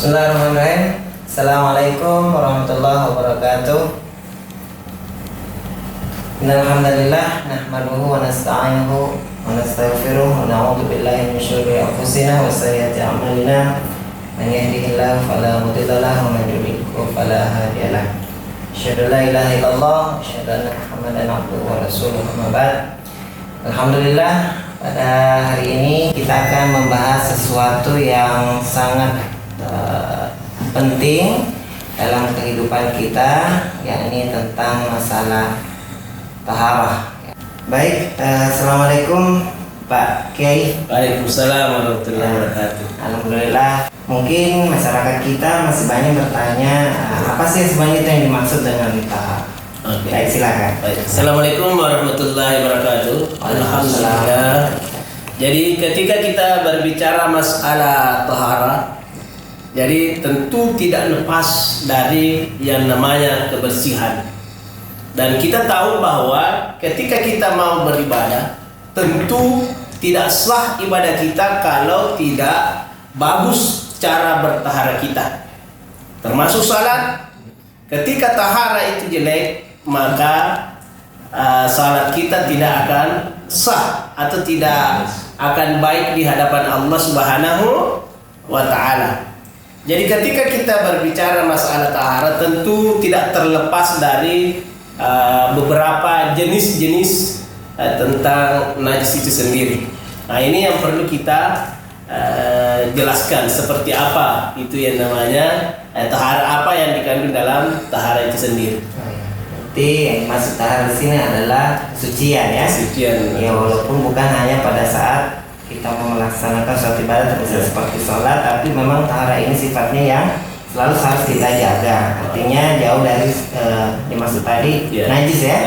Bismillahirrahmanirrahim. Assalamualaikum warahmatullahi wabarakatuh. Innal hamdalillah nahmaduhu wa nasta'inuhu wa nastaghfiruh wa na'udzu billahi min syururi anfusina wa sayyiati a'malina. Man yahdihillahu fala mudilla lahu wa man yudlil fala hadiya lahu. Asyhadu an la ilaha illallah wa asyhadu anna Muhammadan abduhu wa rasuluh. Amma ba'd. Alhamdulillah, pada hari ini kita akan membahas sesuatu yang sangat penting dalam kehidupan kita, yakni tentang masalah taharah. Baik, assalamualaikum Pak Kiai. Waalaikumsalam warahmatullahi wabarakatuh. Alhamdulillah, mungkin masyarakat kita masih banyak bertanya, apa sih sebenarnya yang dimaksud dengan taharah? Oke. Baik, silakan. Baik. Assalamualaikum warahmatullahi wabarakatuh. Alhamdulillah. Jadi ketika kita berbicara masalah taharah, jadi tentu tidak lepas dari yang namanya kebersihan. Dan kita tahu bahwa ketika kita mau beribadah, tentu tidak sah ibadah kita kalau tidak bagus cara bertaharah kita. Termasuk salat, ketika taharah itu jelek, maka salat kita tidak akan sah atau tidak akan baik di hadapan Allah Subhanahu wa Ta'ala. Jadi ketika kita berbicara masalah taharah, tentu tidak terlepas dari beberapa jenis-jenis tentang najis itu sendiri. Nah, ini yang perlu kita jelaskan seperti apa itu yang namanya taharah, apa yang dikandung dalam taharah itu sendiri. Jadi yang maksud taharah di sini adalah sucian ya. Sucian. Ya, walaupun bukan hanya pada saat kita mau melaksanakan suatu ibadah seperti sholat, tapi memang taharah ini sifatnya yang selalu harus kita jaga. Artinya jauh dari dimaksud tadi najis ya.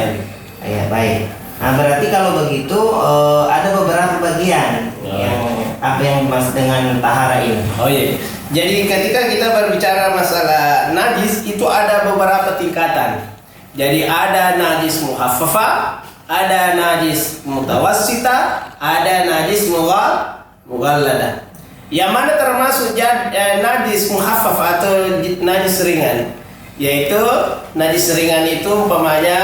Ya, baik. Nah, berarti kalau begitu ada beberapa bagian yang apa yang dimaksud dengan taharah ini. Oh iya. Jadi ketika kita berbicara masalah najis, itu ada beberapa tingkatan. Jadi ada najis muhaffafah, ada najis mutawassita, ada najis mughalladah. Yang mana termasuk najis muhaffaf atau najis ringan, yaitu najis ringan itu umpamanya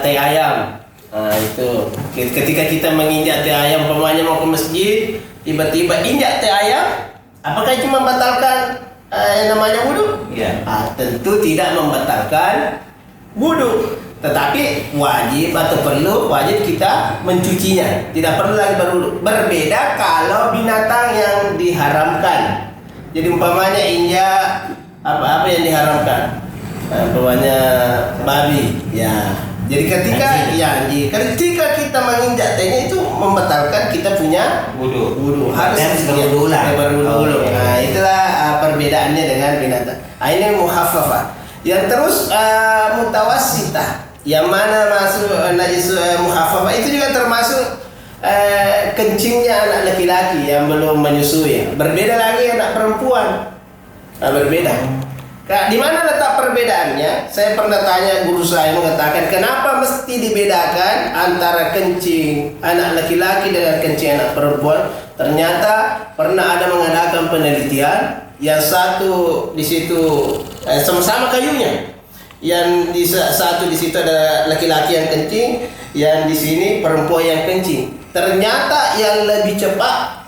teh ayam. Nah, itu ketika kita menginjak teh ayam, umpamanya mau ke masjid, tiba-tiba injak teh ayam, apakah itu membatalkan yang namanya wudu? Ya. Tentu tidak membatalkan wudu, tetapi wajib atau wajib kita mencucinya. Tidak perlu lagi berwudu. Berbeda kalau binatang yang diharamkan. Jadi umpamanya injak apa yang diharamkan, umpamanya babi. Ya. Jadi ketika kita menginjak tehnya itu membatalkan kita punya wudu. Harus berwudu ulang. Nah, itulah perbedaannya dengan binatang. Ini muhaffafah. Yang terus mutawassitah, yang mana masuk najis muhaffafah itu juga termasuk kencingnya anak laki-laki yang belum menyusui. Berbeda lagi anak perempuan. Berbeda. Di mana letak perbedaannya? Saya pernah tanya guru saya, mengatakan kenapa mesti dibedakan antara kencing anak laki-laki dengan kencing anak perempuan? Ternyata pernah ada mengadakan penelitian, yang satu di situ sama-sama kayunya, yang satu di situ ada laki-laki yang kencing, yang di sini perempuan yang kencing. Ternyata yang lebih cepat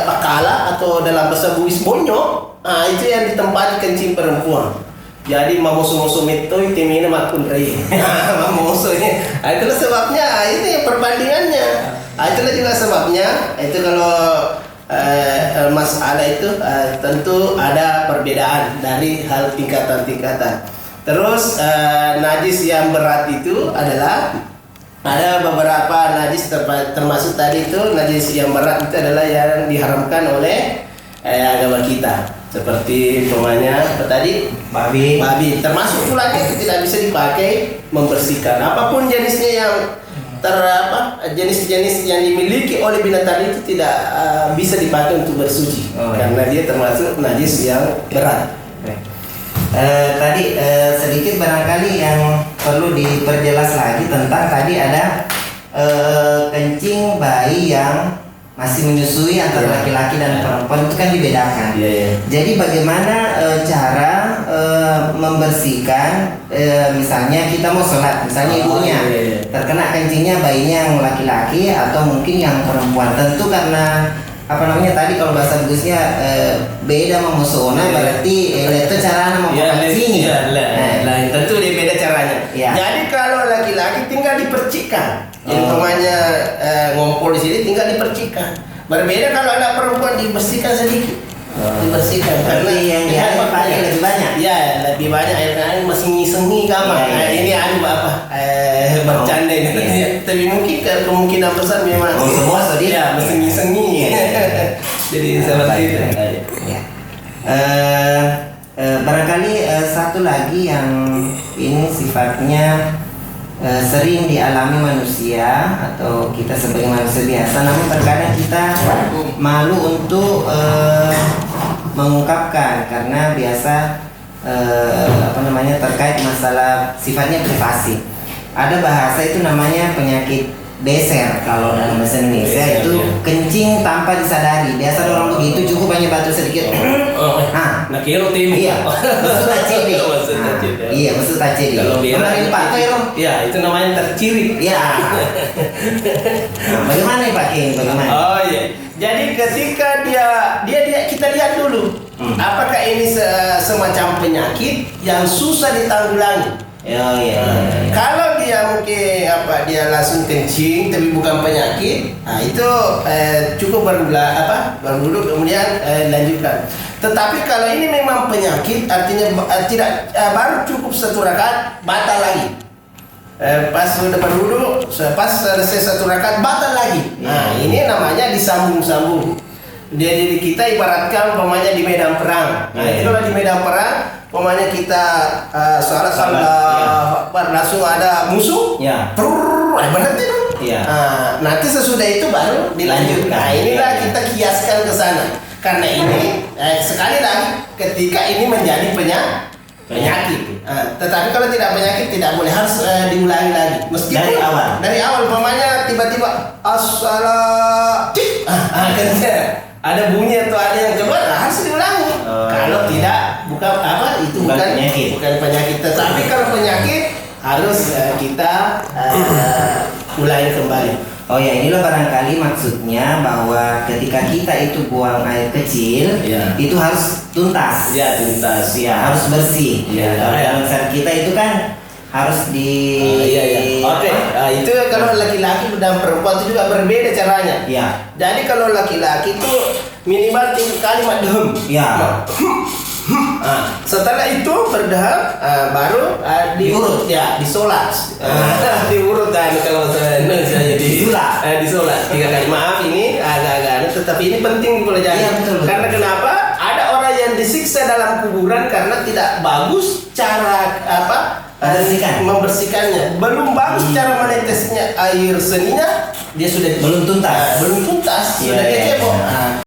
pakala atau dalam bahasa Buis bonyok, itu yang ditempati kencing perempuan. Jadi mamusu-musu itu timina makun rei. Mamusunya. Itulah sebabnya, itu yang perbandingannya. Itulah juga sebabnya. Itu kalau masalah itu tentu ada perbedaan dari hal tingkatan-tingkatan. Terus najis yang berat itu adalah ada beberapa najis, termasuk tadi itu najis yang berat itu adalah yang diharamkan oleh agama kita, seperti umpamanya tadi babi, termasuk tulangnya itu tidak bisa dipakai membersihkan. Apapun jenisnya yang jenis-jenis yang dimiliki oleh binatang itu tidak bisa dipakai untuk bersuci, karena dia termasuk najis yang berat. Tadi sedikit barangkali yang perlu diperjelas lagi tentang tadi ada kencing bayi yang masih menyusui antara Iya. laki-laki dan perempuan itu kan dibedakan. Iya, iya. Jadi bagaimana cara membersihkan, misalnya kita mau sholat, misalnya ibunya Iya, iya. terkena kencingnya bayinya yang laki-laki atau mungkin yang perempuan. Tentu karena apa namanya tadi kalau bahasa bagusnya beda sama musuhna, Iya. berarti itu cara mau kencing. Lain tentu dia beda caranya. Iya. Jadi kalau laki-laki tinggal dipercikkan. Jadi Oh. umpamanya ngompol di sini tinggal dipercikkan. Berbeda kalau anak perempuan dibersihkan sedikit. Dibersihkan Berarti yang di air pakai lebih banyak. Iya, lebih banyak air karena masih ngisengi kamar. Iya, iya. Ini apa? Bercanda ini. Iya. Tapi mungkin kemungkinan besar memang. Oh, semua sedih. Iya, masih ngisengi. Jadi seperti itu. Ya. Barangkali satu lagi yang ini sifatnya sering dialami manusia atau kita sebagai manusia biasa, namun terkadang kita malu untuk mengungkapkan karena biasa apa namanya terkait masalah sifatnya privasi. Ada bahasa itu namanya penyakit beser kalau dalam bahasa Indonesia Beser, itu ya. kencing tanpa disadari. Biasa ada orang begitu cukup hanya batu sedikit. Nah, kira tim. Iya, maksud taciri. Maksud taciri. Iya, maksud taciri. Kalau merah Kemarin Pak Toiro. Iya, itu namanya terciri. Iya. Nah, bagaimana nih Pak King? Bagaimana? Oh iya. Jadi ketika dia kita lihat dulu apakah ini semacam penyakit yang susah ditanggulangi. Oh iya. Kalau dia mungkin dia langsung kencing tapi bukan penyakit, nah itu cukup baru kemudian lanjutkan. Tetapi kalau ini memang penyakit, artinya tidak baru cukup satu rakaat batal lagi. Pas sudah berwudu, pas selesai satu rakaat batal lagi. Nah ini namanya disambung-sambung. Jadi kita ibaratkan umpamanya di medan perang. Nah itu kalau di medan perang, umpamanya kita sholat langsung ada musuh, Ya. berhenti dong. Iya. Nanti sesudah itu baru dilanjutkan. Nah inilah kita kiaskan ke sana. Karena ini sekali lagi ketika ini menjadi penyakit. Tetapi kalau tidak penyakit tidak boleh, harus diulangi lagi. Meskipun dari awal umpamanya tiba-tiba kan ada bunyi atau ada yang keluar, harus diulangi. Kalau tidak bukan penyakit. Tetapi kalau penyakit harus kita ulangi kembali. Oh ya, inilah barangkali maksudnya bahwa ketika kita itu buang air kecil, Ya. itu harus tuntas. Ya, tuntas. Ya, harus bersih. Ya. Dalam saat kita itu kan harus di. Iya. Oke. Itu kalau laki-laki dan perempuan itu juga berbeda caranya. Ya. Jadi kalau laki-laki itu minimal 3 kali madhum. Ya. Setelah itu berdaham, baru diurut ya, disolat. Diurut kan kalau saya Indonesia jadi disolat 3 kali. Maaf ini agak-agak, tetapi ini penting dipelajari. Iya, betul. Karena kenapa? Ada orang yang disiksa dalam kuburan karena tidak bagus cara membersihkannya. Belum bagus cara menetesnya air seninya, dia sudah Belum tuntas. sudah Iya, dia iya. cebok.